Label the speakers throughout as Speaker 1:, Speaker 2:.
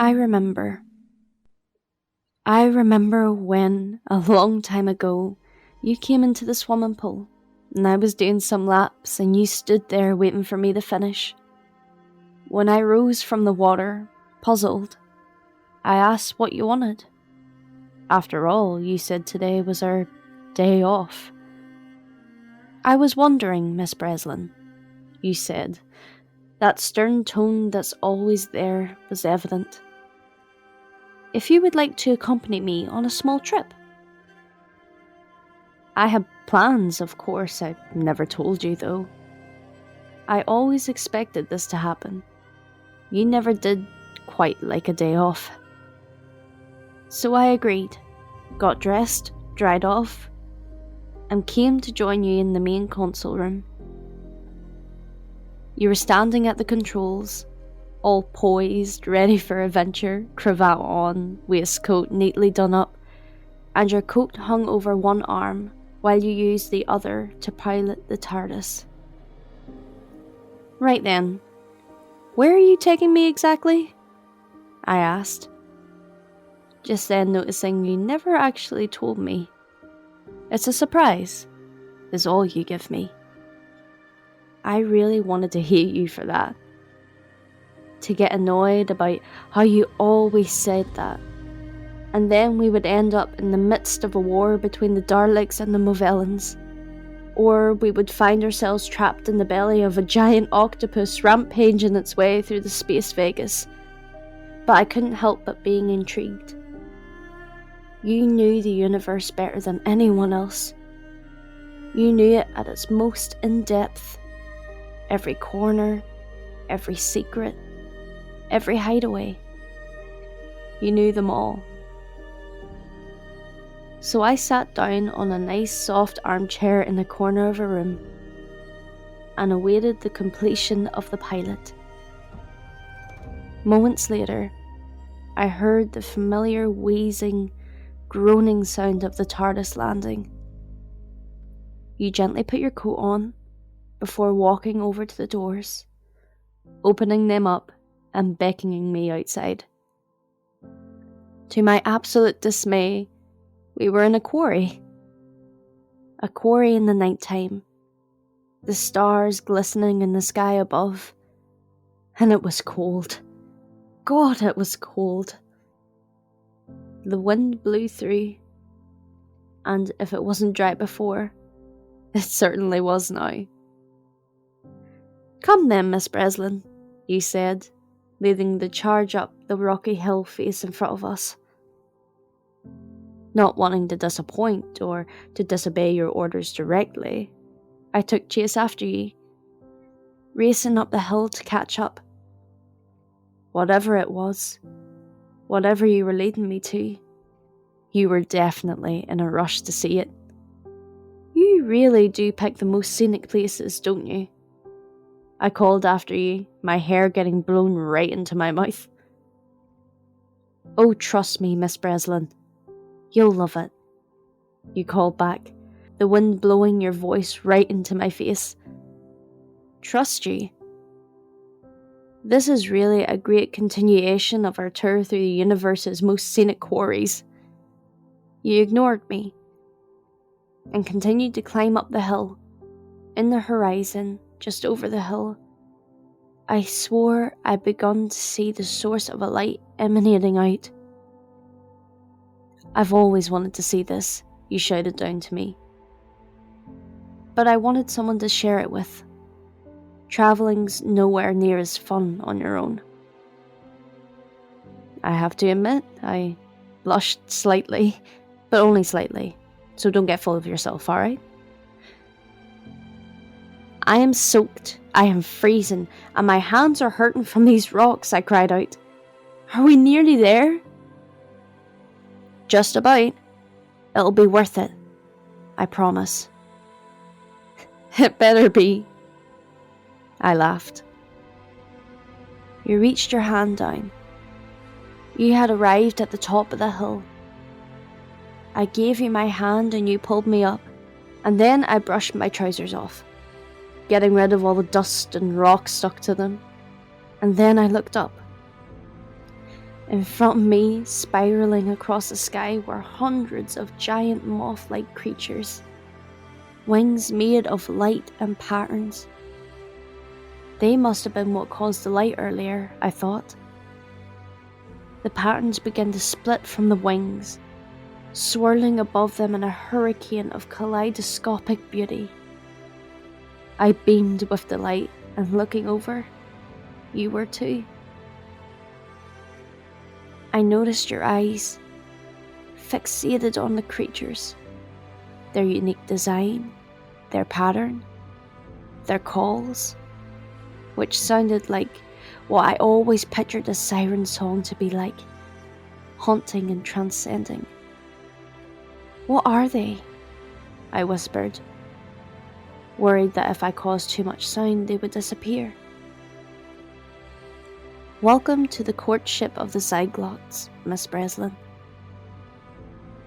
Speaker 1: I remember. I remember when, a long time ago, you came into the swimming pool, and I was doing some laps, and you stood there waiting for me to finish. When I rose from the water, puzzled, I asked what you wanted. After all, you said today was our day off. I was wondering, Miss Breslin, you said. That stern tone that's always there was evident. If you would like to accompany me on a small trip. I had plans, of course. I never told you, though. I always expected this to happen. You never did quite like a day off. So I agreed, got dressed, dried off, and came to join you in the main console room. You were standing at the controls, all poised, ready for adventure, cravat on, waistcoat neatly done up, and your coat hung over one arm while you used the other to pilot the TARDIS. Right then, where are you taking me exactly? I asked, just then noticing you never actually told me. It's a surprise, is all you give me. I really wanted to hate you for that. To get annoyed about how you always said that. And then we would end up in the midst of a war between the Daleks and the Movellans. Or we would find ourselves trapped in the belly of a giant octopus rampaging its way through the space Vegas. But I couldn't help but being intrigued. You knew the universe better than anyone else. You knew it at its most in-depth. Every corner, every secret, every hideaway. You knew them all. So I sat down on a nice soft armchair in the corner of a room and awaited the completion of the pilot. Moments later, I heard the familiar wheezing, groaning sound of the TARDIS landing. You gently put your coat on before walking over to the doors, opening them up and beckoning me outside. To my absolute dismay, we were in a quarry. A quarry in the night time, the stars glistening in the sky above, and it was cold. God, it was cold. The wind blew through, and if it wasn't dry before, it certainly was now. Come then, Miss Breslin, you said, leading the charge up the rocky hill face in front of us. Not wanting to disappoint or to disobey your orders directly, I took chase after you, racing up the hill to catch up. Whatever it was, whatever you were leading me to, you were definitely in a rush to see it. You really do pick the most scenic places, don't you? I called after you, my hair getting blown right into my mouth. Oh, trust me, Miss Breslin. You'll love it. You called back, the wind blowing your voice right into my face. Trust you. This is really a great continuation of our tour through the universe's most scenic quarries. You ignored me and continued to climb up the hill. In the horizon, just over the hill, I swore I'd begun to see the source of a light emanating out. I've always wanted to see this, you shouted down to me. But I wanted someone to share it with. Travelling's nowhere near as fun on your own. I have to admit, I blushed slightly, but only slightly, so don't get full of yourself, alright? I am soaked, I am freezing, and my hands are hurting from these rocks, I cried out. Are we nearly there? Just about. It'll be worth it, I promise. It better be. I laughed. You reached your hand down. You had arrived at the top of the hill. I gave you my hand and you pulled me up, and then I brushed my trousers off, getting rid of all the dust and rocks stuck to them, and then I looked up. In front of me, spiraling across the sky, were hundreds of giant moth-like creatures, wings made of light and patterns. They must have been what caused the light earlier, I thought. The patterns began to split from the wings, swirling above them in a hurricane of kaleidoscopic beauty. I beamed with delight, and looking over, you were too. I noticed your eyes, fixated on the creatures, their unique design, their pattern, their calls, which sounded like what I always pictured a siren song to be like, haunting and transcending. What are they? I whispered, worried that if I caused too much sound, they would disappear. Welcome to the courtship of the Zyglots, Miss Breslin.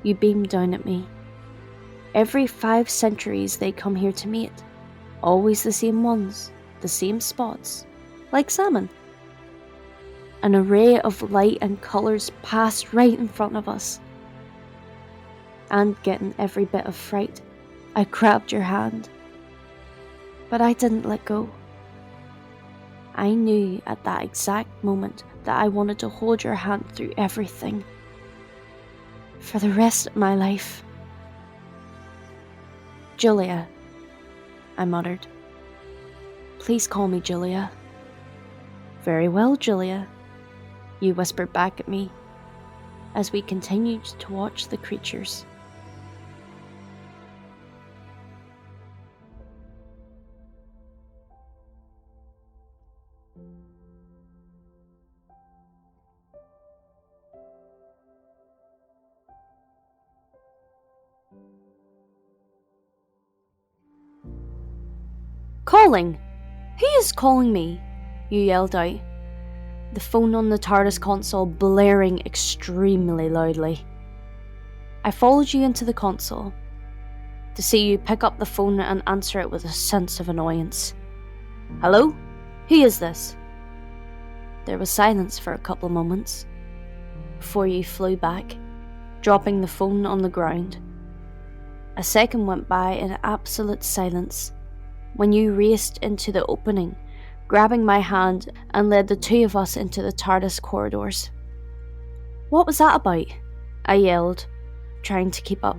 Speaker 1: You beamed down at me. Every 5 centuries they come here to mate. Always the same ones, the same spots, like salmon. An array of light and colours passed right in front of us. And getting every bit of fright, I grabbed your hand. But I didn't let go. I knew at that exact moment that I wanted to hold your hand through everything. For the rest of my life. Julia, I muttered. Please call me Julia. Very well, Julia, you whispered back at me as we continued to watch the creatures. Calling! Who is calling me? You yelled out, the phone on the TARDIS console blaring extremely loudly. I followed you into the console, to see you pick up the phone and answer it with a sense of annoyance. Hello? Who is this? There was silence for a couple of moments, before you flew back, dropping the phone on the ground. A second went by in absolute silence, when you raced into the opening, grabbing my hand and led the 2 of us into the TARDIS corridors. What was that about? I yelled, trying to keep up.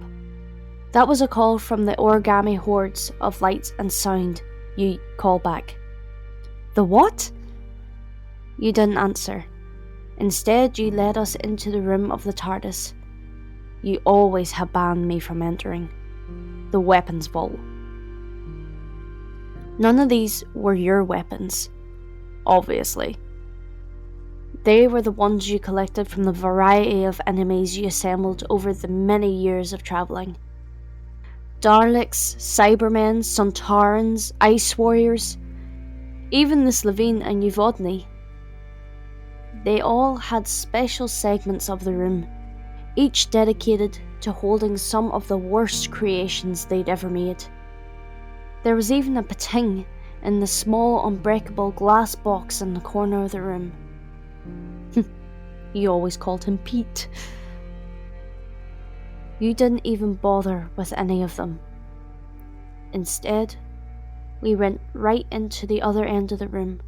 Speaker 1: That was a call from the origami hordes of light and sound, you called back. The what? You didn't answer. Instead, you led us into the room of the TARDIS. You always have banned me from entering. The weapons vault. None of these were your weapons, obviously. They were the ones you collected from the variety of enemies you assembled over the many years of travelling. Daleks, Cybermen, Sontarans, Ice Warriors, even the Slovene and Uvodny. They all had special segments of the room, each dedicated to holding some of the worst creations they'd ever made. There was even a pating in the small unbreakable glass box in the corner of the room. You always called him Pete. You didn't even bother with any of them. Instead, we went right into the other end of the room,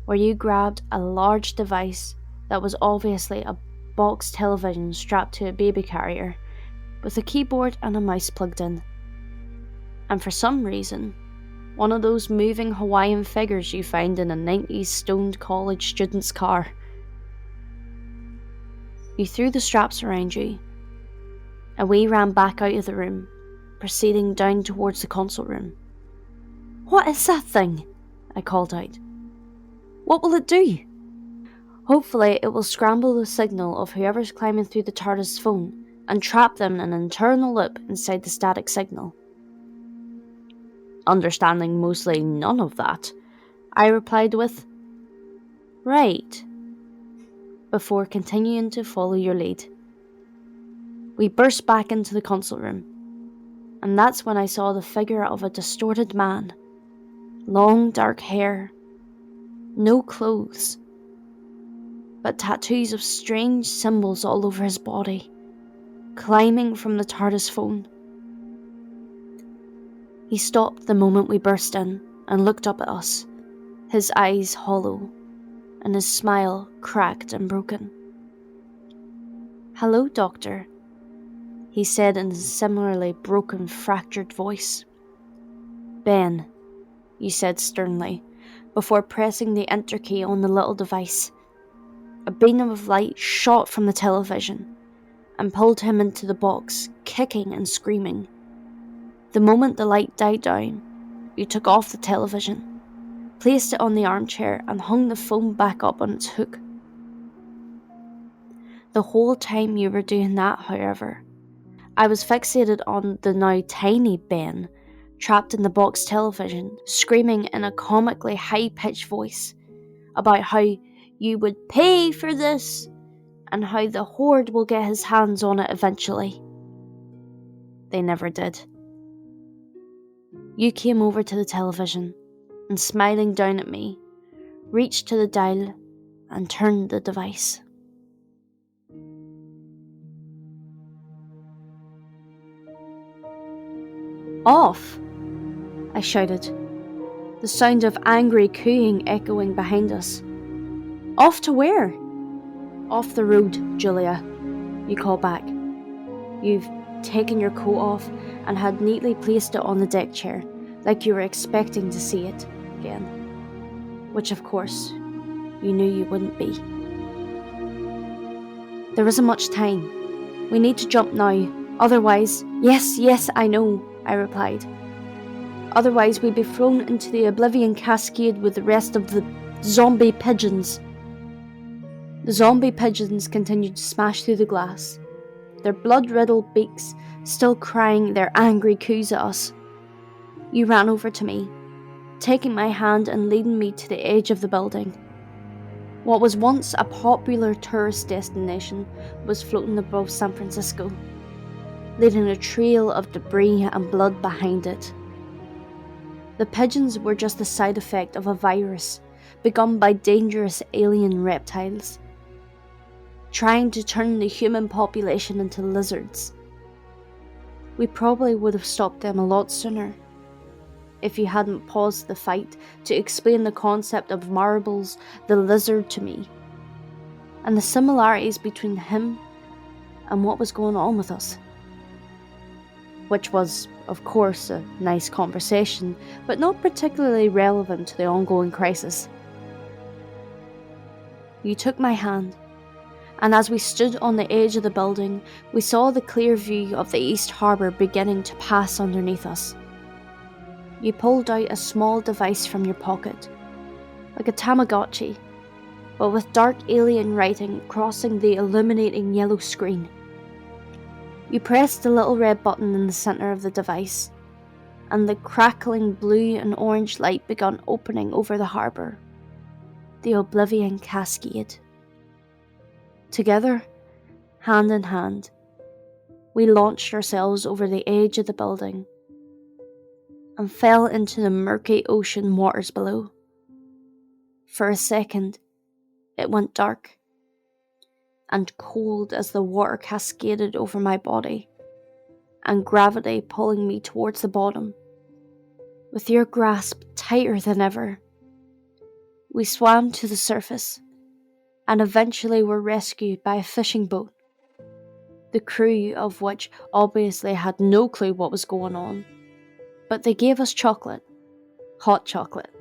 Speaker 1: where you grabbed a large device that was obviously a box television strapped to a baby carrier, with a keyboard and a mouse plugged in. And for some reason, one of those moving Hawaiian figures you find in a 90s stoned college student's car. You threw the straps around you, and we ran back out of the room, proceeding down towards the console room. What is that thing? I called out. What will it do? Hopefully it will scramble the signal of whoever's climbing through the TARDIS phone and trap them in an internal loop inside the static signal. Understanding mostly none of that, I replied with, Right, before continuing to follow your lead. We burst back into the console room, and that's when I saw the figure of a distorted man. Long dark hair, no clothes. but tattoos of strange symbols all over his body, climbing from the TARDIS phone. He stopped the moment we burst in and looked up at us, his eyes hollow and his smile cracked and broken. "Hello, Doctor," he said in a similarly broken, fractured voice. "Ben," you said sternly, before pressing the enter key on the little device. A beam of light shot from the television and pulled him into the box, kicking and screaming. The moment the light died down, you took off the television, placed it on the armchair, and hung the phone back up on its hook. The whole time you were doing that, however, I was fixated on the now tiny Ben, trapped in the box television, screaming in a comically high-pitched voice about how you would pay for this and how the Horde will get his hands on it eventually. They never did. You came over to the television and, smiling down at me, reached to the dial and turned the device. "Off!" I shouted, the sound of angry cooing echoing behind us. "Off to where?" "Off the road, Julia," you call back. You've taken your coat off and had neatly placed it on the deck chair, like you were expecting to see it again. Which, of course, you knew you wouldn't be. "There isn't much time. We need to jump now. Otherwise..." Yes, I know," I replied. "Otherwise we'd be thrown into the Oblivion Cascade with the rest of the zombie pigeons." The zombie pigeons continued to smash through the glass, their blood-riddled beaks still crying their angry coos at us. You ran over to me, taking my hand and leading me to the edge of the building. What was once a popular tourist destination was floating above San Francisco, leaving a trail of debris and blood behind it. The pigeons were just the side effect of a virus begun by dangerous alien reptiles, trying to turn the human population into lizards. We probably would have stopped them a lot sooner, if you hadn't paused the fight to explain the concept of Marbles the lizard to me, and the similarities between him and what was going on with us. Which was, of course, a nice conversation, but not particularly relevant to the ongoing crisis. You took my hand, and as we stood on the edge of the building, we saw the clear view of the East Harbour beginning to pass underneath us. You pulled out a small device from your pocket, like a Tamagotchi, but with dark alien writing crossing the illuminating yellow screen. You pressed the little red button in the centre of the device, and the crackling blue and orange light began opening over the harbour, the Oblivion Cascade. Together, hand in hand, we launched ourselves over the edge of the building and fell into the murky ocean waters below. For a second, it went dark and cold as the water cascaded over my body, and gravity pulling me towards the bottom, with your grasp tighter than ever. We swam to the surface, and eventually were rescued by a fishing boat, the crew of which obviously had no clue what was going on, but they gave us chocolate, hot chocolate,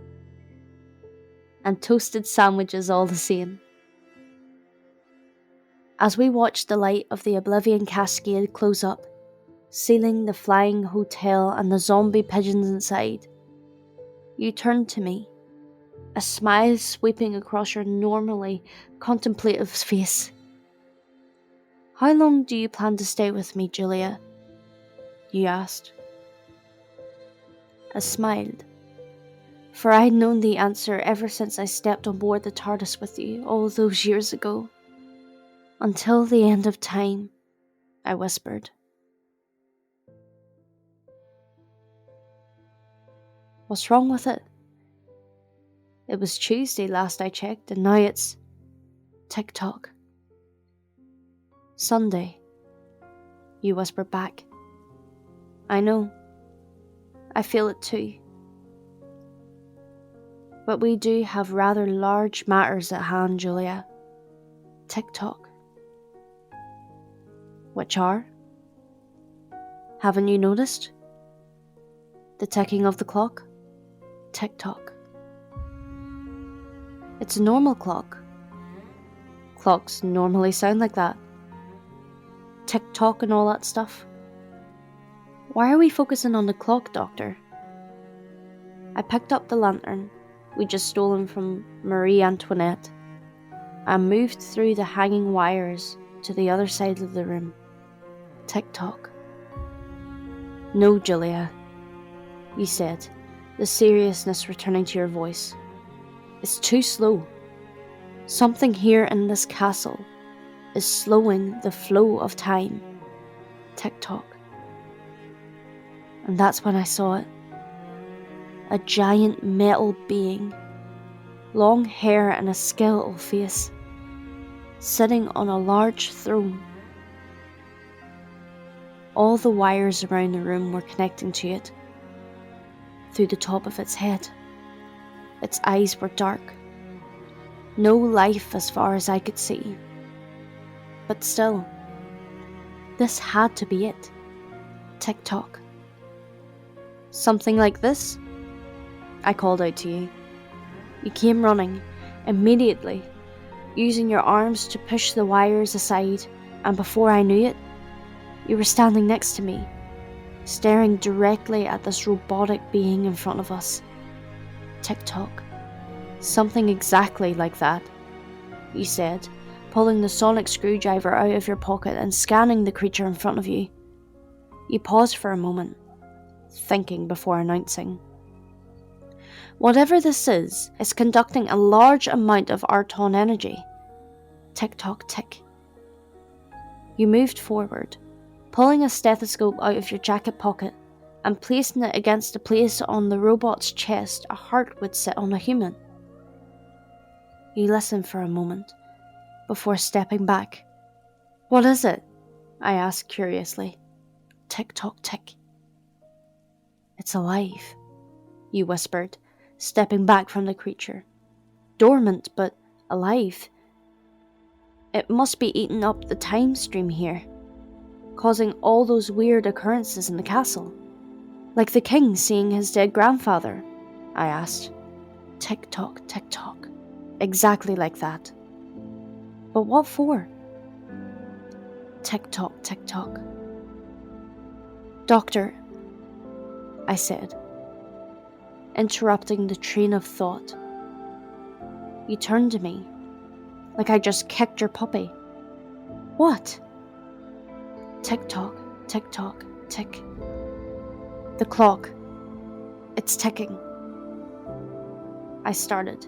Speaker 1: and toasted sandwiches all the same. As we watched the light of the Oblivion Cascade close up, sealing the flying hotel and the zombie pigeons inside, you turned to me, a smile sweeping across your normally contemplative face. "How long do you plan to stay with me, Julia?" you asked. I smiled, for I had known the answer ever since I stepped on board the TARDIS with you all those years ago. "Until the end of time," I whispered. "What's wrong with it? It was Tuesday last I checked, and now it's..." Tick-tock. Sunday, you whispered back. I know. I feel it too. But we do have rather large matters at hand, Julia. Tick-tock. Which are? Haven't you noticed? The ticking of the clock? Tick-tock. It's a normal clock. Clocks normally sound like that. Tick-tock and all that stuff. Why are we focusing on the clock, Doctor? I picked up the lantern we'd just stolen from Marie Antoinette and moved through the hanging wires to the other side of the room. Tick-tock. No, Julia, you said, the seriousness returning to your voice. It's too slow. Something here in this castle is slowing the flow of time. Tick-tock. And that's when I saw it. A giant metal being, long hair and a skeletal face, sitting on a large throne. All the wires around the room were connecting to it, through the top of its head. Its eyes were dark. No life as far as I could see. But still, this had to be it. Tick-tock. Something like this? I called out to you. You came running, immediately, using your arms to push the wires aside, and before I knew it, you were standing next to me, staring directly at this robotic being in front of us. Tick-tock. Something exactly like that, you said, pulling the sonic screwdriver out of your pocket and scanning the creature in front of you. You paused for a moment, thinking before announcing. Whatever this is conducting a large amount of Arton energy. Tick-tock tick. You moved forward, pulling a stethoscope out of your jacket pocket and placing it against the place on the robot's chest a heart would sit on a human. You listened for a moment, before stepping back. What is it? I asked curiously. Tick-tock tick. It's alive, you whispered, stepping back from the creature. Dormant, but alive. It must be eating up the time stream here, causing all those weird occurrences in the castle. Like the king seeing his dead grandfather, I asked. Tick-tock, tick-tock. Exactly like that. But what for? Tick-tock, tick-tock. Doctor, I said, interrupting the train of thought. You turned to me, like I just kicked your puppy. What? Tick-tock, tick-tock, tick. The clock. It's ticking. I started,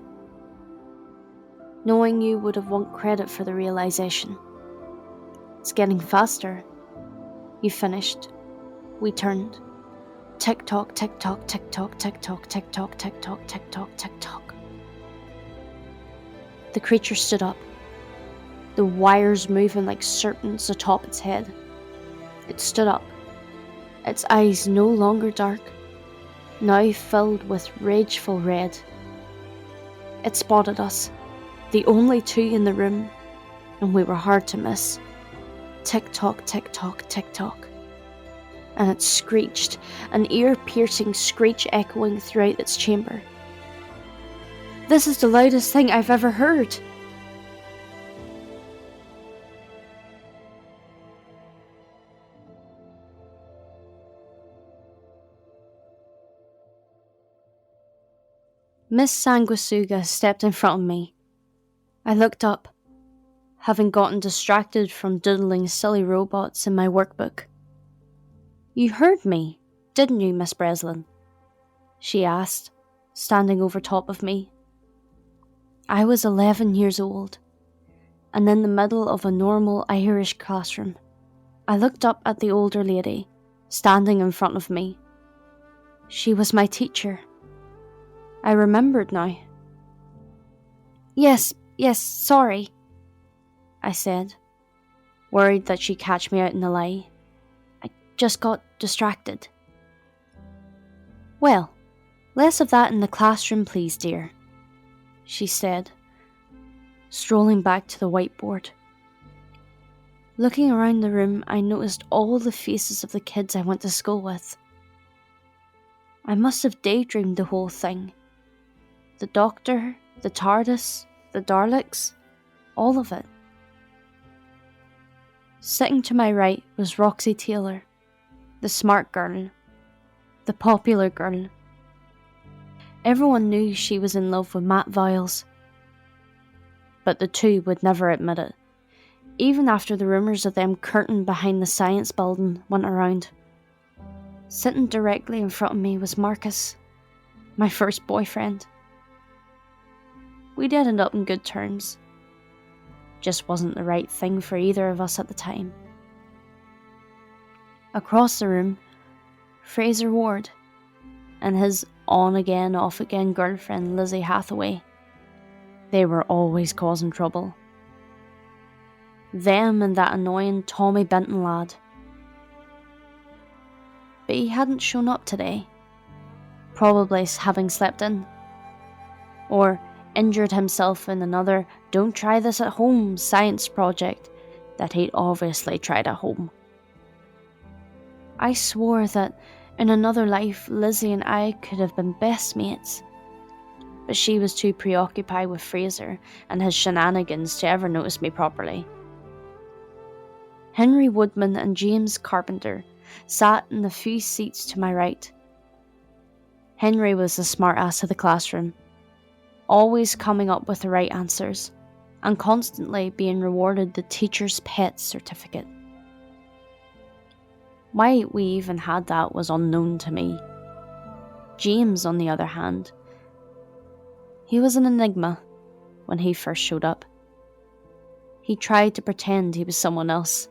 Speaker 1: knowing you would have want credit for the realization. It's getting faster. You finished. We turned. Tick-tock, tick-tock, tick-tock, tick-tock, tick-tock, tick-tock, tick-tock, tick-tock. The creature stood up, the wires moving like serpents atop its head. It stood up, its eyes no longer dark, now filled with rageful red. It spotted us, the only two in the room, and we were hard to miss. Tick-tock, tick-tock, tick-tock. And it screeched, an ear-piercing screech echoing throughout its chamber. This is the loudest thing I've ever heard. Miss Sanguisuga stepped in front of me. I looked up, having gotten distracted from doodling silly robots in my workbook. You heard me, didn't you, Miss Breslin? She asked, standing over top of me. I was 11 years old, and in the middle of a normal Irish classroom. I looked up at the older lady, standing in front of me. She was my teacher. I remembered now. Yes, sorry, I said, worried that she'd catch me out in a lie. I just got distracted. Well, less of that in the classroom, please, dear, she said, strolling back to the whiteboard. Looking around the room, I noticed all the faces of the kids I went to school with. I must have daydreamed the whole thing. The Doctor, the TARDIS, the Daleks, all of it. Sitting to my right was Roxy Taylor, the smart girl, the popular girl. Everyone knew she was in love with Matt Viles, but the two would never admit it, even after the rumours of them curtained behind the science building went around. Sitting directly in front of me was Marcus, my first boyfriend. We'd ended up in good terms. Just wasn't the right thing for either of us at the time. Across the room, Fraser Ward and his on-again, off-again girlfriend Lizzie Hathaway. They were always causing trouble. Them and that annoying Tommy Benton lad. But he hadn't shown up today, probably having slept in, or injured himself in another don't try this at home science project that he'd obviously tried at home. I swore that in another life Lizzie and I could have been best mates, but she was too preoccupied with Fraser and his shenanigans to ever notice me properly. Henry Woodman and James Carpenter sat in the few seats to my right. Henry was the smart-ass of the classroom, always coming up with the right answers, and constantly being rewarded the teacher's pet certificate. Why we even had that was unknown to me. James, on the other hand, he was an enigma when he first showed up. He tried to pretend he was someone else,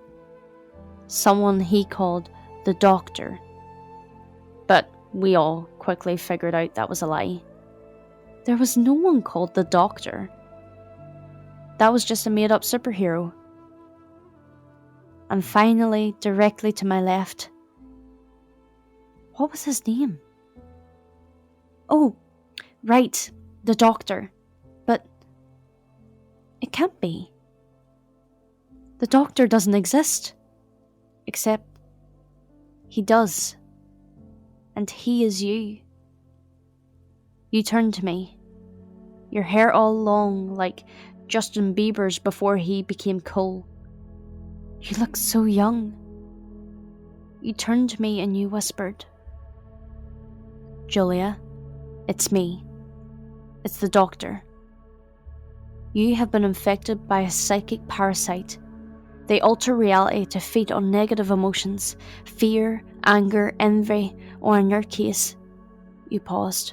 Speaker 1: someone he called the Doctor, but we all quickly figured out that was a lie. There was no one called the Doctor. That was just a made-up superhero. And finally, directly to my left, what was his name? Oh, right, the Doctor. But it can't be. The Doctor doesn't exist. Except he does. And he is you. You turned to me, your hair all long like Justin Bieber's before he became cool. You looked so young. You turned to me and you whispered, Julia, it's me. It's the Doctor. You have been infected by a psychic parasite. They alter reality to feed on negative emotions, fear, anger, envy, or in your case, you paused,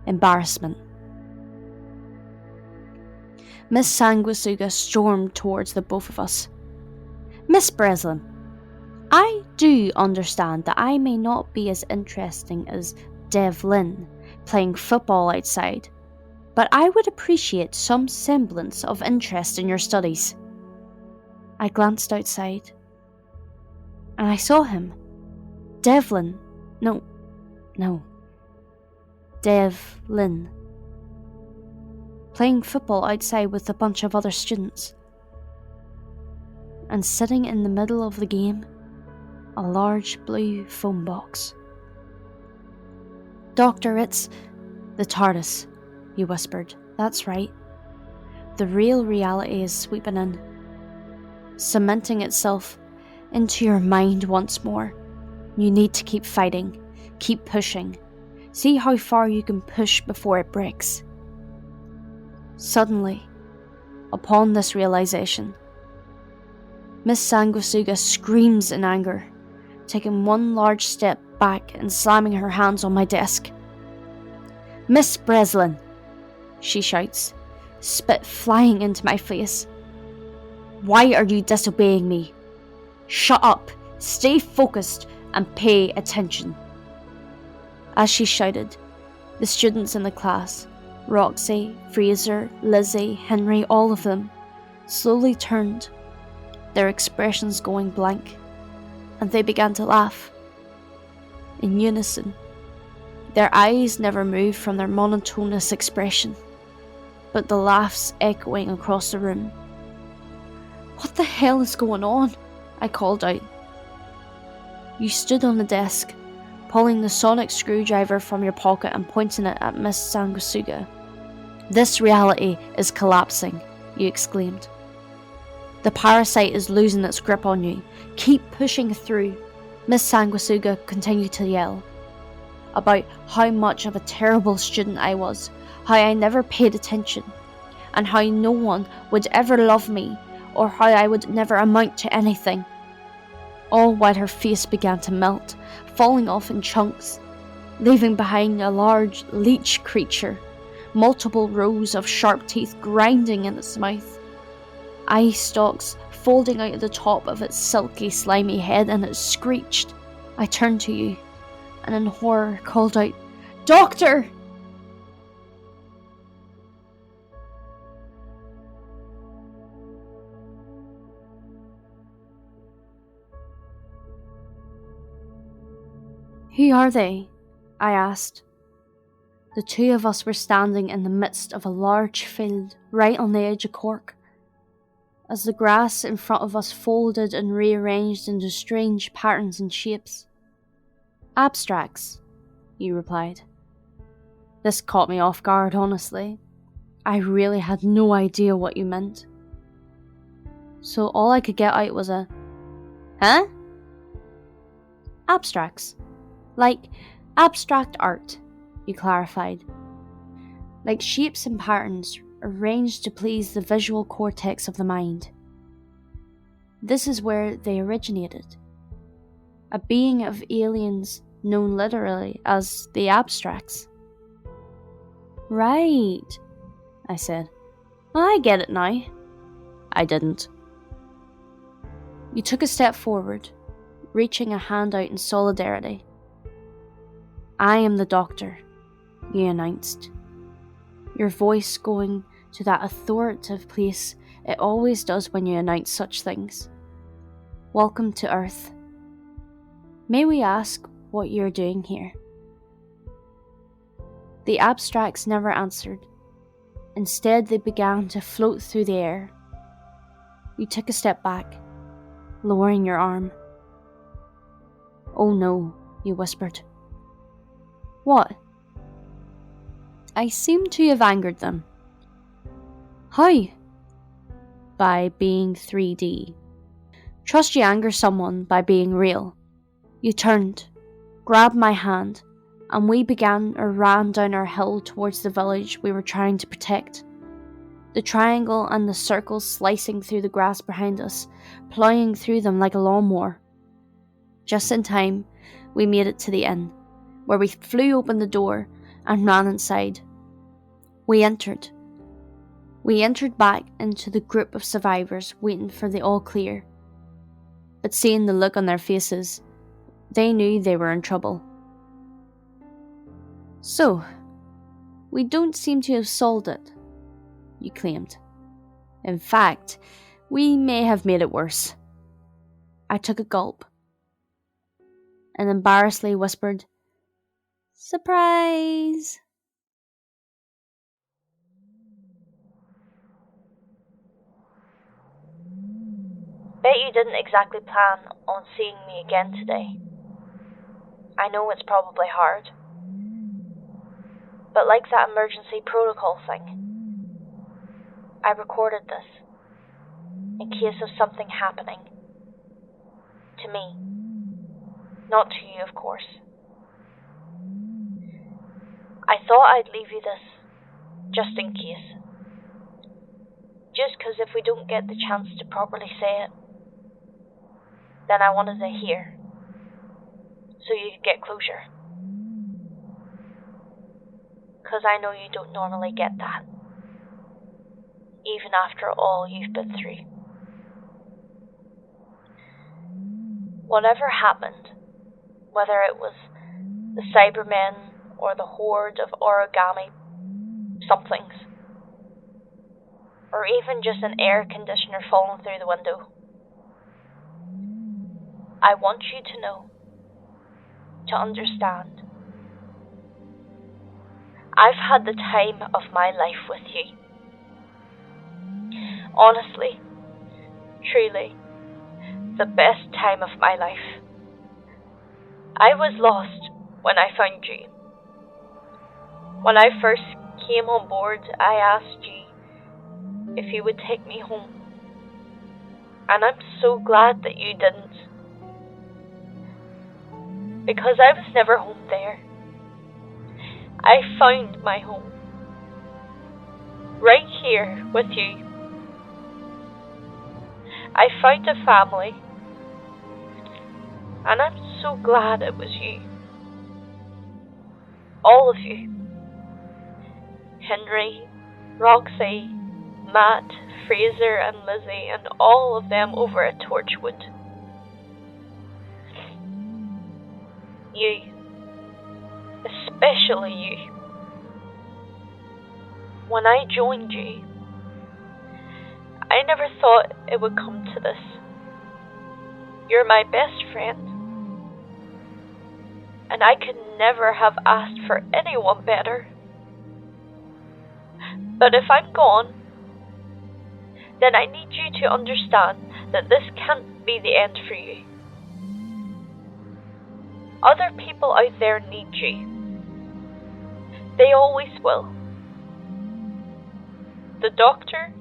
Speaker 1: embarrassment. Miss Sanguisuga stormed towards the both of us. Miss Breslin, I do understand that I may not be as interesting as Dev Lynn playing football outside, but I would appreciate some semblance of interest in your studies. I glanced outside, and I saw him. Devlin. No. Dev Lynn. Playing football outside with a bunch of other students. And sitting in the middle of the game, a large blue phone box. Doctor, it's the TARDIS, he whispered. That's right. The real reality is sweeping in, cementing itself into your mind once more. You need to keep fighting, keep pushing. See how far you can push before it breaks. Suddenly, upon this realization, Miss Sanguisuga screams in anger, taking one large step back and slamming her hands on my desk. Miss Breslin, she shouts, spit flying into my face. Why are you disobeying me? Shut up, stay focused, and pay attention. As she shouted, the students in the class, Roxy, Fraser, Lizzie, Henry, all of them, slowly turned, their expressions going blank, and they began to laugh. In unison. Their eyes never moved from their monotonous expression, but the laughs echoing across the room. "What the hell is going on?" I called out. You stood on the desk, pulling the sonic screwdriver from your pocket and pointing it at Miss Sanguisuga. "This reality is collapsing," you exclaimed. "The parasite is losing its grip on you. Keep pushing through." Miss Sanguisuga continued to yell about how much of a terrible student I was, how I never paid attention, and how no one would ever love me, or how I would never amount to anything. All while her face began to melt, falling off in chunks, leaving behind a large leech creature, multiple rows of sharp teeth grinding in its mouth, eye stalks folding out of the top of its silky, slimy head, and it screeched. I turned to you, and in horror called out, "Doctor!" "Who are they?" I asked. The two of us were standing in the midst of a large field, right on the edge of Cork. As the grass in front of us folded and rearranged into strange patterns and shapes. "Abstracts," you replied. This caught me off guard, honestly. I really had no idea what you meant. So all I could get out was a, "Huh?" "Abstracts. Like abstract art," you clarified. "Like shapes and patterns arranged to please the visual cortex of the mind. This is where they originated. A being of aliens known literally as the abstracts." "Right," I said. "I get it now." I didn't. You took a step forward, reaching a hand out in solidarity. "I am the doctor," you announced, your voice going to that authoritative place it always does when you announce such things. "Welcome to Earth. May we ask what you're doing here?" The abstracts never answered. Instead, they began to float through the air. You took a step back, lowering your arm. "Oh no," you whispered. "What?" "I seem to have angered them." "How?" "By being 3D. Trust you anger someone by being real." You turned, grabbed my hand, and we ran down our hill towards the village we were trying to protect. The triangle and the circle slicing through the grass behind us, ploughing through them like a lawnmower. Just in time, we made it to the inn, where we flew open the door and ran inside. We entered back into the group of survivors waiting for the all clear. But seeing the look on their faces, they knew they were in trouble. "So, we don't seem to have solved it," you claimed. "In fact, we may have made it worse." I took a gulp and embarrassedly whispered, "Surprise!"
Speaker 2: Bet you didn't exactly plan on seeing me again today. I know it's probably hard. But like that emergency protocol thing, I recorded this in case of something happening. To me. Not to you, of course. I thought I'd leave you this, just in case. Just 'cause if we don't get the chance to properly say it, then I wanted to hear, so you could get closure. 'Cause I know you don't normally get that, even after all you've been through. Whatever happened, whether it was the Cybermen or the horde of origami somethings, or even just an air conditioner falling through the window. I want you to know, to understand. I've had the time of my life with you. Honestly, truly, the best time of my life. I was lost when I found you. When I first came on board, I asked you if you would take me home. And I'm so glad that you didn't. Because I was never home there. I found my home. Right here with you. I found a family. And I'm so glad it was you. All of you. Henry, Roxy, Matt, Fraser and Lizzie and all of them over at Torchwood. You. Especially you. When I joined you, I never thought it would come to this. You're my best friend. And I could never have asked for anyone better. But if I'm gone, then I need you to understand that this can't be the end for you. Other people out there need you. They always will. The doctor,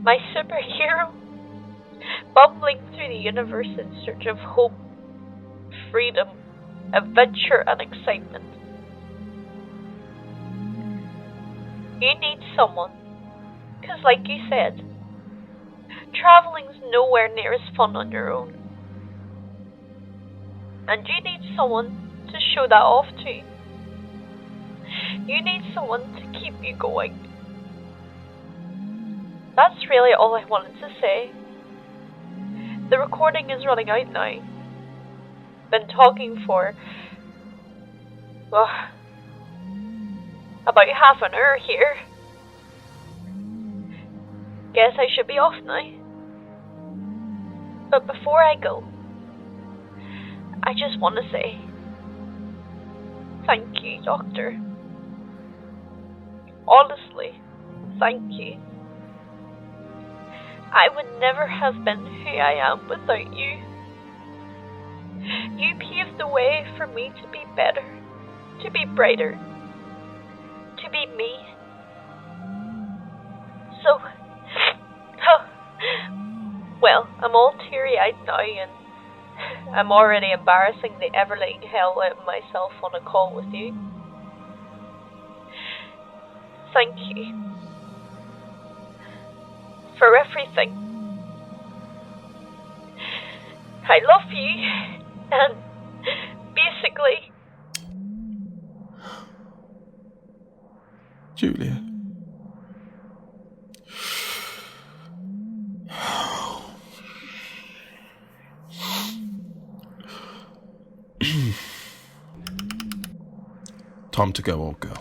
Speaker 2: my superhero, bumbling through the universe in search of hope, freedom, adventure and excitement. You need someone, because like you said, traveling's nowhere near as fun on your own. And you need someone to show that off to. You need someone to keep you going. That's really all I wanted to say. The recording is running out now. Been talking for about half an hour here. Guess I should be off now. But before I go, I just want to say thank you, Doctor. Honestly, thank you. I would never have been who I am without you. You paved the way for me to be better, to be brighter, to be me. So, well, I'm all teary-eyed now and I'm already embarrassing the ever-living hell out of myself on a call with you. Thank you for everything. I love you, and basically...
Speaker 3: Julia. Time to go, old girl.